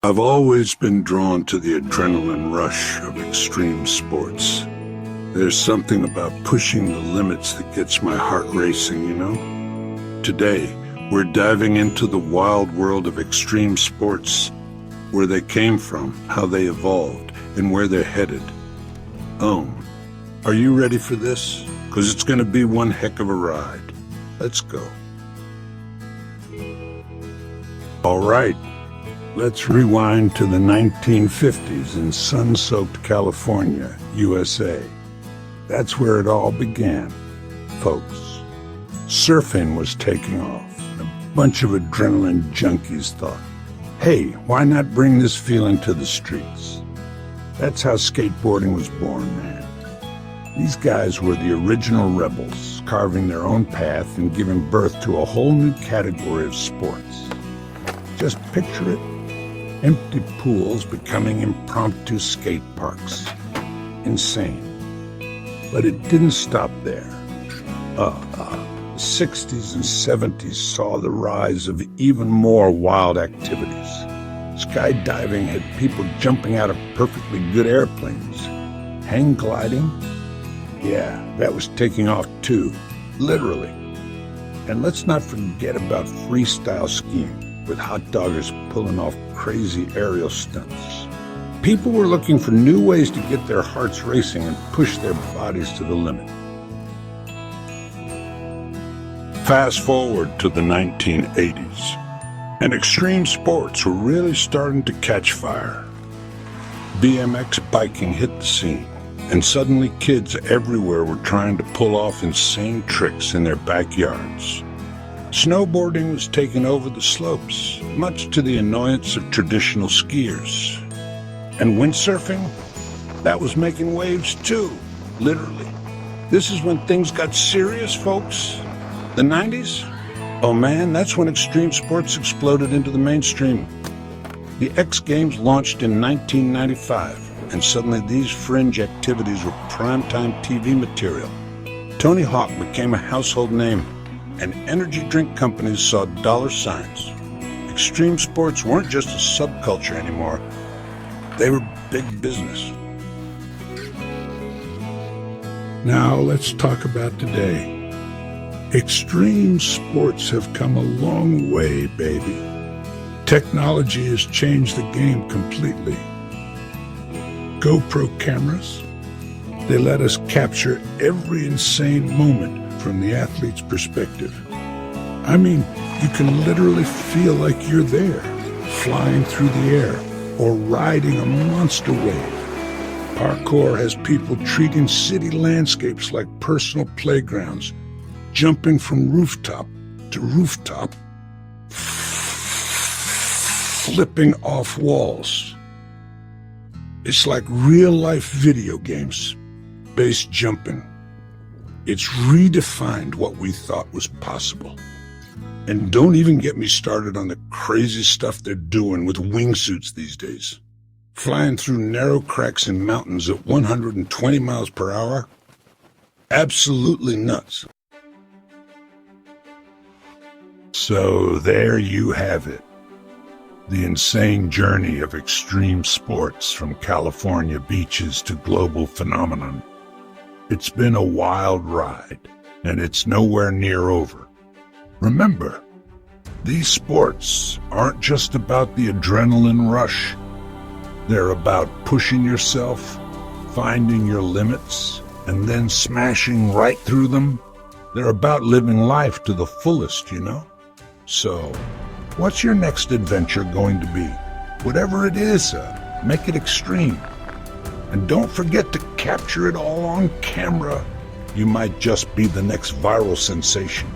I've always been drawn to the adrenaline rush of extreme sports. There's something about pushing the limits that gets my heart racing, you know? Today, we're diving into the wild world of extreme sports, where they came from, how they evolved, and where they're headed. Are you ready for this? 'Cause it's gonna be one heck of a ride. Let's go. All right. Let's rewind to the 1950s in sun-soaked California, USA. That's where it all began, folks. Surfing was taking off, and a bunch of adrenaline junkies thought, hey, why not bring this feeling to the streets? That's how skateboarding was born, man. These guys were the original rebels, carving their own path and giving birth to a whole new category of sports. Just picture it. Empty pools becoming impromptu skate parks. Insane. But it didn't stop there. The 60s and 70s saw the rise of even more wild activities. Skydiving had people jumping out of perfectly good airplanes. Hang gliding? Yeah, that was taking off too, literally. And let's not forget about freestyle skiing, with hot doggers pulling off crazy aerial stunts. People were looking for new ways to get their hearts racing and push their bodies to the limit. Fast forward to the 1980s, and extreme sports were really starting to catch fire. BMX biking hit the scene, and suddenly kids everywhere were trying to pull off insane tricks in their backyards. Snowboarding was taking over the slopes, much to the annoyance of traditional skiers. And windsurfing? That was making waves too, literally. This is when things got serious, folks. The 90s? Oh man, that's when extreme sports exploded into the mainstream. The X Games launched in 1995, and suddenly these fringe activities were primetime TV material. Tony Hawk became a household name, and energy drink companies saw dollar signs. Extreme sports weren't just a subculture anymore. They were big business. Now let's talk about today. Extreme sports have come a long way, baby. Technology has changed the game completely. GoPro cameras, they let us capture every insane moment from the athlete's perspective. I mean, you can literally feel like you're there, flying through the air or riding a monster wave. Parkour has people treating city landscapes like personal playgrounds, jumping from rooftop to rooftop, flipping off walls. It's like real-life video games, base jumping. It's redefined what we thought was possible. And don't even get me started on the crazy stuff they're doing with wingsuits these days. Flying through narrow cracks in mountains at 120 miles per hour? Absolutely nuts. So there you have it. The insane journey of extreme sports from California beaches to global phenomenon. It's been a wild ride, and it's nowhere near over. Remember, these sports aren't just about the adrenaline rush. They're about pushing yourself, finding your limits, and then smashing right through them. They're about living life to the fullest, you know? So, what's your next adventure going to be? Whatever it is, make it extreme. And don't forget to capture it all on camera. You might just be the next viral sensation.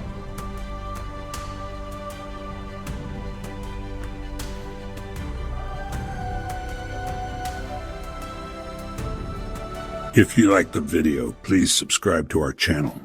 If you liked the video, please subscribe to our channel.